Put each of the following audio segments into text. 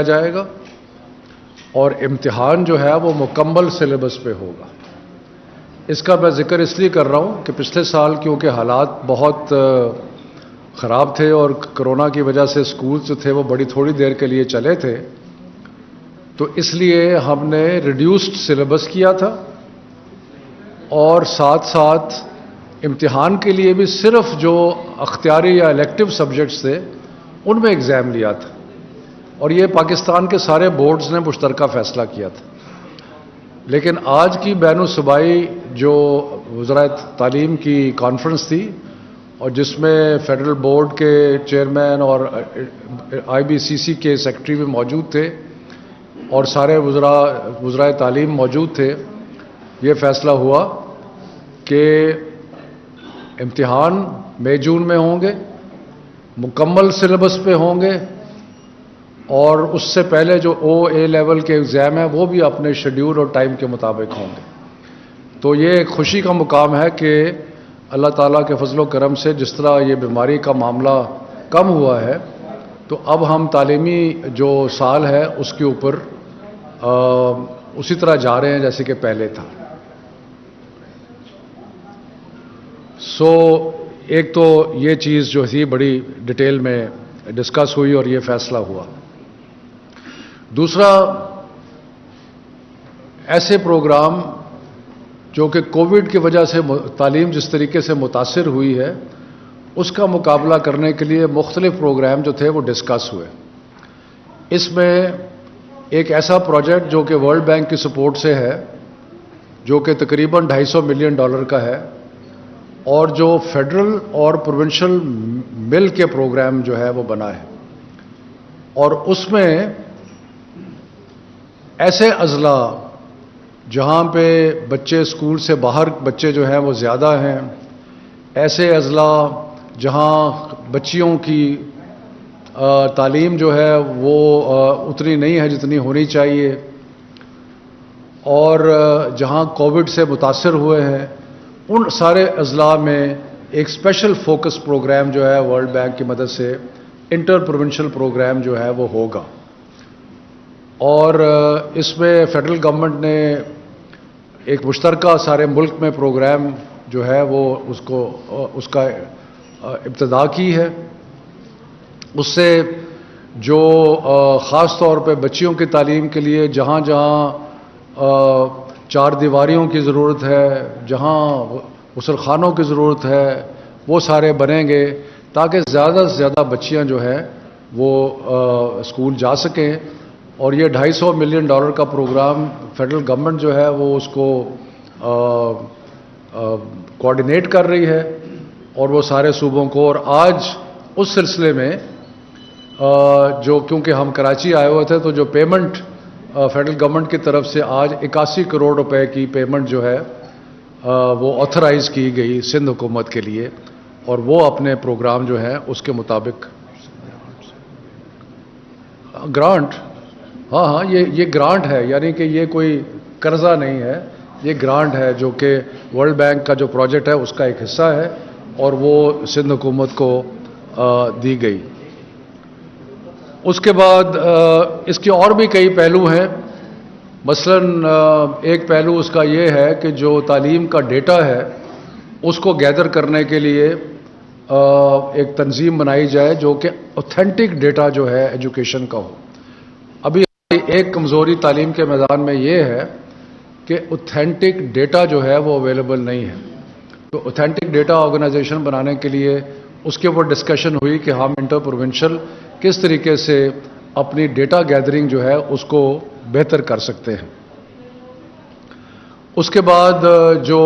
جائے گا اور امتحان جو ہے وہ مکمل سلیبس پہ ہوگا۔ اس کا میں ذکر اس لیے کر رہا ہوں کہ پچھلے سال کیونکہ حالات بہت خراب تھے اور کرونا کی وجہ سے اسکول جو تھے وہ بڑی تھوڑی دیر کے لیے چلے تھے، تو اس لیے ہم نے ریڈیوسڈ سلیبس کیا تھا اور ساتھ ساتھ امتحان کے لیے بھی صرف جو اختیاری یا الیکٹو سبجیکٹس تھے ان میں ایگزام لیا تھا، اور یہ پاکستان کے سارے بورڈز نے مشترکہ فیصلہ کیا تھا۔ لیکن آج کی بین الصوبائی جو وزرائے تعلیم کی کانفرنس تھی اور جس میں فیڈرل بورڈ کے چیئرمین اور آئی بی سی سی کے سیکرٹری بھی موجود تھے اور سارے وزرائے تعلیم موجود تھے، یہ فیصلہ ہوا کہ امتحان مئی جون میں ہوں گے، مکمل سلیبس پہ ہوں گے، اور اس سے پہلے جو او اے لیول کے ایگزام ہیں وہ بھی اپنے شیڈیول اور ٹائم کے مطابق ہوں گے۔ تو یہ ایک خوشی کا مقام ہے کہ اللہ تعالیٰ کے فضل و کرم سے جس طرح یہ بیماری کا معاملہ کم ہوا ہے، تو اب ہم تعلیمی جو سال ہے اس کے اوپر اسی طرح جا رہے ہیں جیسے کہ پہلے تھا۔ ایک تو یہ چیز جو تھی بڑی ڈیٹیل میں ڈسکس ہوئی اور یہ فیصلہ ہوا۔ دوسرا، ایسے پروگرام جو کہ کووڈ کی وجہ سے تعلیم جس طریقے سے متاثر ہوئی ہے اس کا مقابلہ کرنے کے لیے مختلف پروگرام جو تھے وہ ڈسکس ہوئے۔ اس میں ایک ایسا پروجیکٹ جو کہ ورلڈ بینک کی سپورٹ سے ہے، جو کہ تقریباً $250 ملین کا ہے، اور جو فیڈرل اور پروونشل مل کے پروگرام جو ہے وہ بنا ہے، اور اس میں ایسے اضلاع جہاں پہ بچے اسکول سے باہر بچے جو ہیں وہ زیادہ ہیں، ایسے اضلاع جہاں بچیوں کی تعلیم جو ہے وہ اتنی نہیں ہے جتنی ہونی چاہیے، اور جہاں کووڈ سے متاثر ہوئے ہیں، ان سارے اضلاع میں ایک اسپیشل فوکس پروگرام جو ہے ورلڈ بینک کی مدد سے انٹر پروونشل پروگرام جو ہے وہ ہوگا۔ اور اس میں فیڈرل گورنمنٹ نے ایک مشترکہ سارے ملک میں پروگرام جو ہے وہ اس کا ابتدا کی ہے۔ اس سے جو خاص طور پہ بچیوں کی تعلیم کے لیے جہاں جہاں چار دیواریوں کی ضرورت ہے، جہاں غسل خانوں کی ضرورت ہے، وہ سارے بنیں گے تاکہ زیادہ سے زیادہ بچیاں جو ہیں وہ اسکول جا سکیں۔ اور یہ $250 ملین کا پروگرام فیڈرل گورنمنٹ جو ہے وہ اس کو کوآرڈینیٹ کر رہی ہے، اور وہ سارے صوبوں کو، اور آج اس سلسلے میں جو کیونکہ ہم کراچی آئے ہوئے تھے تو جو پیمنٹ فیڈرل گورنمنٹ کی طرف سے آج 81 کروڑ روپے کی پیمنٹ جو ہے وہ آتھرائز کی گئی سندھ حکومت کے لیے، اور وہ اپنے پروگرام جو ہے اس کے مطابق گرانٹ، ہاں یہ گرانٹ ہے، یعنی کہ یہ کوئی قرضہ نہیں ہے، یہ گرانٹ ہے جو کہ ورلڈ بینک کا جو پروجیکٹ ہے اس کا ایک حصہ ہے، اور وہ سندھ حکومت کو دی گئی۔ اس کے بعد اس کے اور بھی کئی پہلو ہیں، مثلا ایک پہلو اس کا یہ ہے کہ جو تعلیم کا ڈیٹا ہے اس کو گیدر کرنے کے لیے ایک تنظیم بنائی جائے جو کہ اوتھینٹک ڈیٹا جو ہے ایجوکیشن کا ہو۔ ابھی ایک کمزوری تعلیم کے میدان میں یہ ہے کہ اوتھینٹک ڈیٹا جو ہے وہ اویلیبل نہیں ہے، تو اوتھینٹک ڈیٹا آرگنائزیشن بنانے کے لیے اس کے اوپر ڈسکشن ہوئی کہ ہم انٹر پروونشل کس طریقے سے اپنی ڈیٹا گیدرنگ جو ہے اس کو بہتر کر سکتے ہیں۔ اس کے بعد جو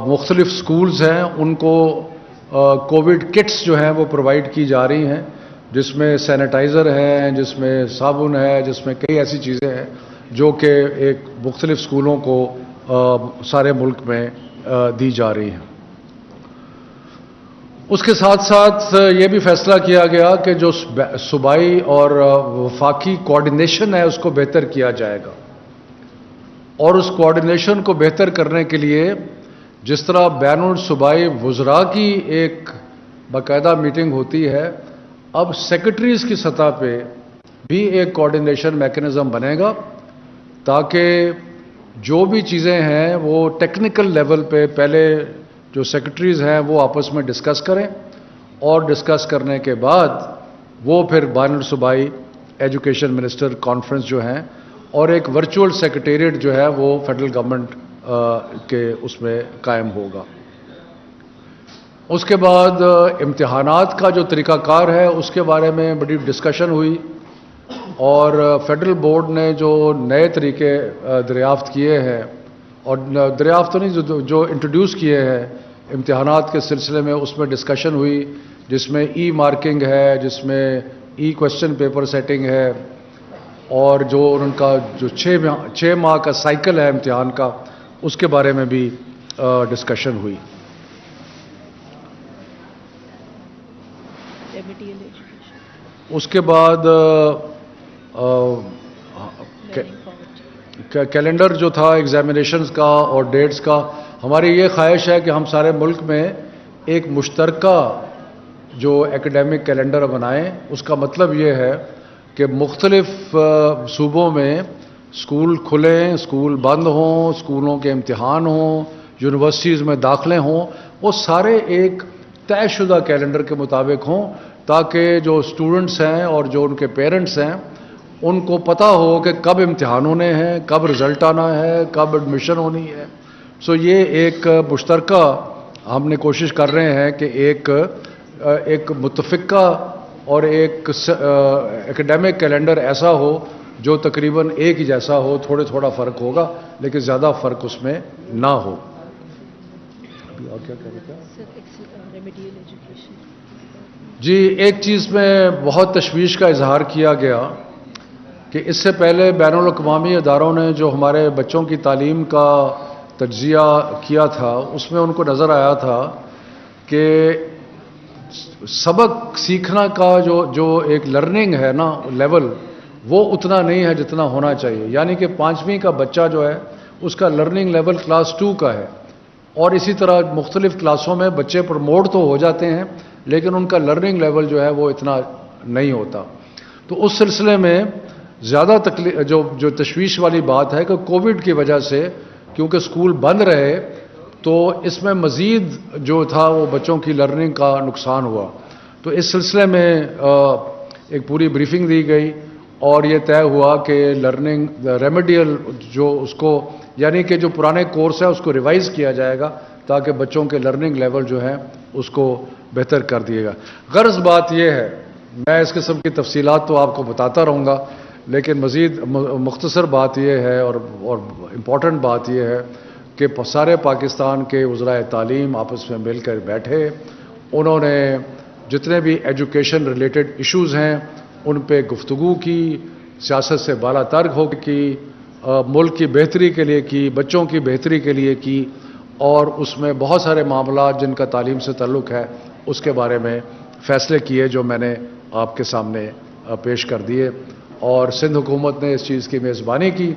مختلف سکولز ہیں ان کو کووڈ کٹس جو ہیں وہ پرووائڈ کی جا رہی ہیں، جس میں سینیٹائزر ہیں، جس میں صابن ہے، جس میں کئی ایسی چیزیں ہیں جو کہ ایک مختلف سکولوں کو سارے ملک میں دی جا رہی ہیں۔ اس کے ساتھ ساتھ یہ بھی فیصلہ کیا گیا کہ جو صوبائی اور وفاقی کوآرڈینیشن ہے اس کو بہتر کیا جائے گا، اور اس کوآرڈینیشن کو بہتر کرنے کے لیے جس طرح بین الصوبائی وزراء کی ایک باقاعدہ میٹنگ ہوتی ہے، اب سیکرٹریز کی سطح پہ بھی ایک کوآرڈینیشن میکنزم بنے گا تاکہ جو بھی چیزیں ہیں وہ ٹیکنیکل لیول پہ پہلے جو سیکرٹریز ہیں وہ آپس میں ڈسکس کریں اور ڈسکس کرنے کے بعد وہ پھر بین الصوبائی ایجوکیشن منسٹر کانفرنس جو ہیں اور ایک ورچوئل سیکریٹریٹ جو ہے وہ فیڈرل گورنمنٹ کے اس میں قائم ہوگا. اس کے بعد امتحانات کا جو طریقہ کار ہے اس کے بارے میں بڑی ڈسکشن ہوئی اور فیڈرل بورڈ نے جو نئے طریقے دریافت کیے ہیں اور دریافت تو نہیں جو انٹروڈیوس کیے ہیں امتحانات کے سلسلے میں اس میں ڈسکشن ہوئی جس میں ای مارکنگ ہے, جس میں ای کویسچن پیپر سیٹنگ ہے اور جو ان کا جو 6 ماہ کا سائیکل ہے امتحان کا اس کے بارے میں بھی ڈسکشن ہوئی. اس کے بعد کیلنڈر جو تھا ایگزامینیشنز کا اور ڈیٹس کا, ہماری یہ خواہش ہے کہ ہم سارے ملک میں ایک مشترکہ جو ایکیڈیمک کیلنڈر بنائیں. اس کا مطلب یہ ہے کہ مختلف صوبوں میں اسکول کھلیں, اسکول بند ہوں, اسکولوں کے امتحان ہوں, یونیورسٹیز میں داخلے ہوں, وہ سارے ایک طے شدہ کیلنڈر کے مطابق ہوں تاکہ جو اسٹوڈنٹس ہیں اور جو ان کے پیرنٹس ہیں ان کو پتہ ہو کہ کب امتحان ہونے ہیں, کب رزلٹ آنا ہے, کب ایڈمیشن ہونی ہے. سو یہ ایک مشترکہ ہم نے کوشش کر رہے ہیں کہ ایک متفقہ اور ایک ایکیڈیمک کیلنڈر ایسا ہو جو تقریباً ایک ہی جیسا ہو, تھوڑا فرق ہوگا لیکن زیادہ فرق اس میں نہ ہو. اور کیا کہہ رہے تھے؟ جی, ایک چیز میں بہت تشویش کا اظہار کیا گیا کہ اس سے پہلے بین الاقوامی اداروں نے جو ہمارے بچوں کی تعلیم کا تجزیہ کیا تھا اس میں ان کو نظر آیا تھا کہ سبق سیکھنا کا جو ایک لرننگ ہے نا لیول, وہ اتنا نہیں ہے جتنا ہونا چاہیے. یعنی کہ 5ویں کا بچہ جو ہے اس کا لرننگ لیول کلاس 2 کا ہے اور اسی طرح مختلف کلاسوں میں بچے پروموٹ تو ہو جاتے ہیں لیکن ان کا لرننگ لیول جو ہے وہ اتنا نہیں ہوتا. تو اس سلسلے میں زیادہ جو تشویش والی بات ہے کہ کووڈ کی وجہ سے کیونکہ اسکول بند رہے تو اس میں مزید جو تھا وہ بچوں کی لرننگ کا نقصان ہوا. تو اس سلسلے میں ایک پوری بریفنگ دی گئی اور یہ طے ہوا کہ لرننگ ریمیڈیل جو اس کو یعنی کہ جو پرانے کورس ہے اس کو ریوائز کیا جائے گا تاکہ بچوں کے لرننگ لیول جو ہے اس کو بہتر کر دیے گا. غرض بات یہ ہے, میں اس قسم کی تفصیلات تو آپ کو بتاتا رہوں گا لیکن مزید مختصر بات یہ ہے اور امپورٹنٹ بات یہ ہے کہ سارے پاکستان کے وزرائے تعلیم آپس میں مل کر بیٹھے, انہوں نے جتنے بھی ایجوکیشن ریلیٹڈ ایشوز ہیں ان پہ گفتگو کی, سیاست سے بالا تر ہو کی, ملک کی بہتری کے لیے کی, بچوں کی بہتری کے لیے کی اور اس میں بہت سارے معاملات جن کا تعلیم سے تعلق ہے اس کے بارے میں فیصلے کیے جو میں نے آپ کے سامنے پیش کر دیے. اور سندھ حکومت نے اس چیز کی میزبانی کی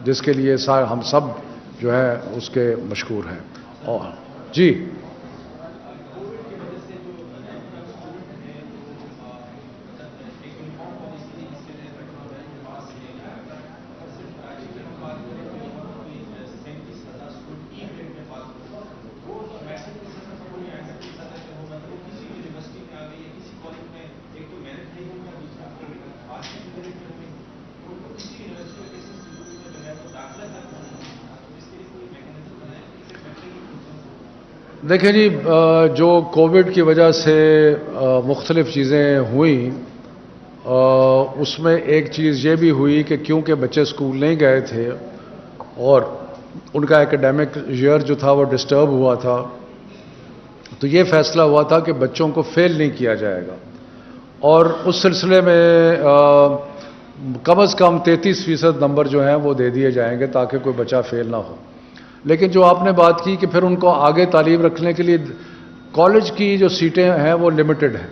جس کے لیے ہم سب جو ہے اس کے مشکور ہیں. اور جی دیکھیں جی, جو کووڈ کی وجہ سے مختلف چیزیں ہوئیں اس میں ایک چیز یہ بھی ہوئی کہ کیونکہ بچے اسکول نہیں گئے تھے اور ان کا ایکیڈیمک ایئر جو تھا وہ ڈسٹرب ہوا تھا تو یہ فیصلہ ہوا تھا کہ بچوں کو فیل نہیں کیا جائے گا اور اس سلسلے میں کم از کم 33% نمبر جو ہیں وہ دے دیے جائیں گے تاکہ کوئی بچہ فیل نہ ہو. لیکن جو آپ نے بات کی کہ پھر ان کو آگے تعلیم رکھنے کے لیے کالج کی جو سیٹیں ہیں وہ لمیٹڈ ہیں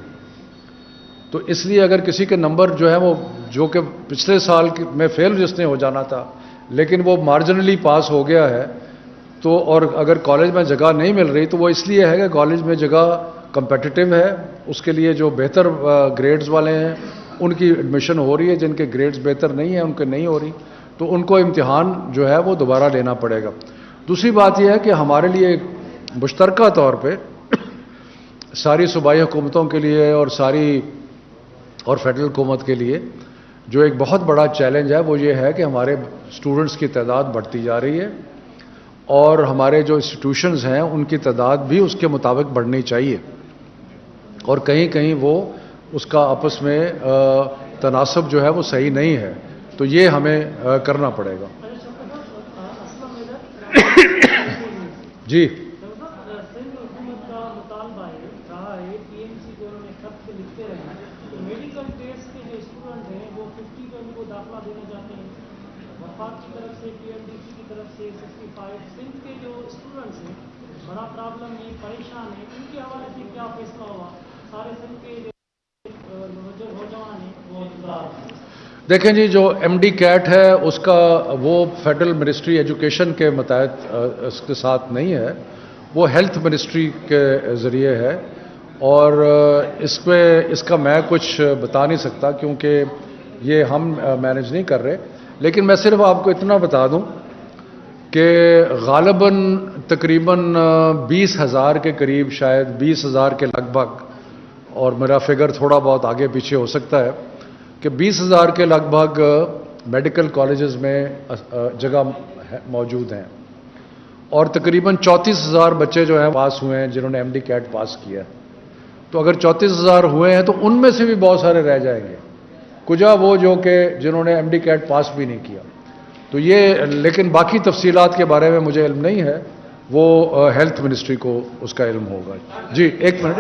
تو اس لیے اگر کسی کے نمبر جو ہے وہ جو کہ پچھلے سال میں فیل جس نے ہو جانا تھا لیکن وہ مارجنلی پاس ہو گیا ہے تو اور اگر کالج میں جگہ نہیں مل رہی تو وہ اس لیے ہے کہ کالج میں جگہ کمپیٹیٹیو ہے, اس کے لیے جو بہتر گریڈز والے ہیں ان کی ایڈمیشن ہو رہی ہے، جن کے گریڈز بہتر نہیں ہیں ان کے نہیں ہو رہی، تو ان کو امتحان جو ہے وہ دوبارہ لینا پڑے گا۔ دوسری بات یہ ہے کہ ہمارے لیے مشترکہ طور پہ ساری صوبائی حکومتوں کے لیے اور فیڈرل حکومت کے لیے جو ایک بہت بڑا چیلنج ہے وہ یہ ہے کہ ہمارے اسٹوڈنٹس کی تعداد بڑھتی جا رہی ہے، اور ہمارے جو انسٹیٹیوشنز ہیں ان کی تعداد بھی اس کے مطابق بڑھنی چاہیے، اور کہیں کہیں وہ اس کا آپس میں تناسب جو ہے وہ صحیح نہیں ہے، تو یہ ہمیں کرنا پڑے گا۔ جی میڈیکل ٹیسٹ کے جو اسٹوڈنٹ ہیں وہ 50 پہ ان کو داخلہ دینے جاتے ہیں، وفاق کی طرف سے PMDC کی طرف سے 65۔ سندھ کے جو اسٹوڈنٹس ہیں بڑا پرابلم ہے، پریشان ہیں، ان کے حوالے سے کیا فیصلہ ہوا؟ سارے سندھ کے جو نوجوان ہیں وہ دیکھیں جی، جو MD کیٹ ہے اس کا وہ فیڈرل منسٹری ایجوکیشن کے متحد اس کے ساتھ نہیں ہے، وہ ہیلتھ منسٹری کے ذریعے ہے، اور اس کا میں کچھ بتا نہیں سکتا کیونکہ یہ ہم مینیج نہیں کر رہے، لیکن میں صرف آپ کو اتنا بتا دوں کہ غالباً تقریباً 20,000 کے قریب، شاید 20,000 کے لگ بھگ، اور میرا فگر تھوڑا بہت آگے پیچھے ہو سکتا ہے، کہ 20,000 کے لگ بھگ میڈیکل کالجز میں جگہ موجود ہیں، اور تقریباً 34,000 بچے جو ہیں پاس ہوئے ہیں جنہوں نے MD کیٹ پاس کیا ہے۔ تو اگر 34,000 ہوئے ہیں تو ان میں سے بھی بہت سارے رہ جائیں گے، کجا وہ جو کہ جنہوں نے MD کیٹ پاس بھی نہیں کیا۔ تو یہ، لیکن باقی تفصیلات کے بارے میں مجھے علم نہیں ہے، وہ ہیلتھ منسٹری کو اس کا علم ہوگا۔ جی ایک منٹ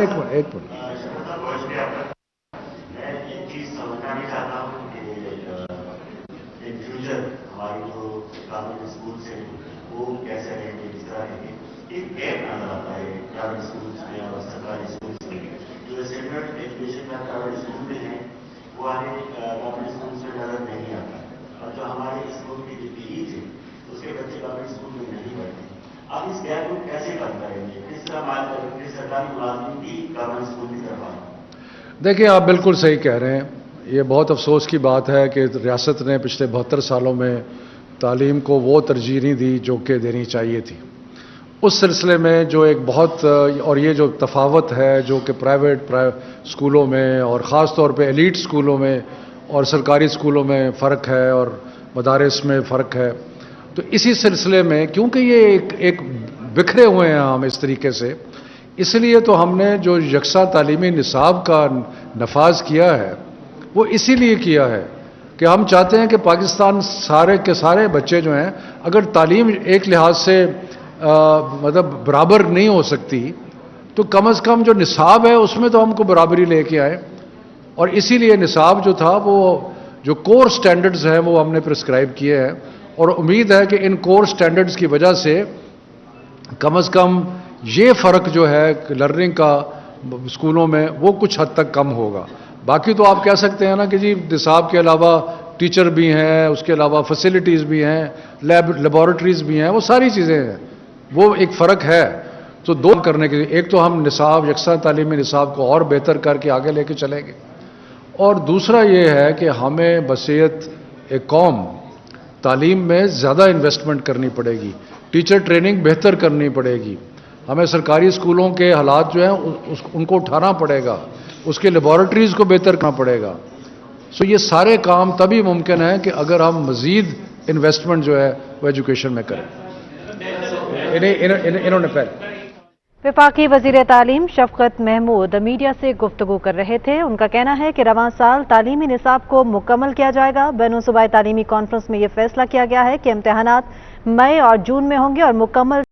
آپ اس گیپ کو کیسے کم کریں گے؟ کس طرح بات کریں گے سرکاری ملازمین بھی گورنمنٹ اسکول کی طرف آئیں؟ دیکھیں، آپ بالکل صحیح کہہ رہے ہیں، یہ بہت افسوس کی بات ہے کہ ریاست نے پچھلے 72 سالوں میں تعلیم کو وہ ترجیح نہیں دی جو کہ دینی چاہیے تھی۔ اس سلسلے میں جو ایک بہت، اور یہ جو تفاوت ہے جو کہ پرائیویٹ اسکولوں میں اور خاص طور پہ ایلیٹ اسکولوں میں اور سرکاری اسکولوں میں فرق ہے اور مدارس میں فرق ہے، تو اسی سلسلے میں کیونکہ یہ ایک بکھرے ہوئے ہیں ہم اس طریقے سے، اس لیے تو ہم نے جو یکساں تعلیمی نصاب کا نفاذ کیا ہے وہ اسی لیے کیا ہے کہ ہم چاہتے ہیں کہ پاکستان سارے کے سارے بچے جو ہیں، اگر تعلیم ایک لحاظ سے مطلب برابر نہیں ہو سکتی تو کم از کم جو نصاب ہے اس میں تو ہم کو برابری لے کے آئے، اور اسی لیے نصاب جو تھا وہ جو کور سٹینڈرڈز ہیں وہ ہم نے پرسکرائب کیے ہیں، اور امید ہے کہ ان کور سٹینڈرڈز کی وجہ سے کم از کم یہ فرق جو ہے لرننگ کا اسکولوں میں وہ کچھ حد تک کم ہوگا۔ باقی تو آپ کہہ سکتے ہیں نا کہ جی نصاب کے علاوہ ٹیچر بھی ہیں، اس کے علاوہ فیسلٹیز بھی ہیں، لیبارٹریز بھی ہیں، وہ ساری چیزیں ہیں، وہ ایک فرق ہے۔ تو دو کرنے کے لیے، ایک تو ہم نصاب، یکساں تعلیمی نصاب کو اور بہتر کر کے آگے لے کے چلیں گے، اور دوسرا یہ ہے کہ ہمیں بصیرت ایک قوم تعلیم میں زیادہ انویسٹمنٹ کرنی پڑے گی، ٹیچر ٹریننگ بہتر کرنی پڑے گی، ہمیں سرکاری اسکولوں کے حالات جو ہیں ان کو اٹھانا پڑے گا، اس کے لیبارٹریز کو بہتر کرنا پڑے گا۔ سو یہ سارے کام تبھی ممکن ہے کہ اگر ہم مزید انویسٹمنٹ جو ہے وہ ایجوکیشن میں کریں۔ انہوں نے پہلے وفاقی وزیر تعلیم شفقت محمود میڈیا سے گفتگو کر رہے تھے۔ ان کا کہنا ہے کہ رواں سال تعلیمی نصاب کو مکمل کیا جائے گا۔ بین صوبائی تعلیمی کانفرنس میں یہ فیصلہ کیا گیا ہے کہ امتحانات مئی اور جون میں ہوں گے اور مکمل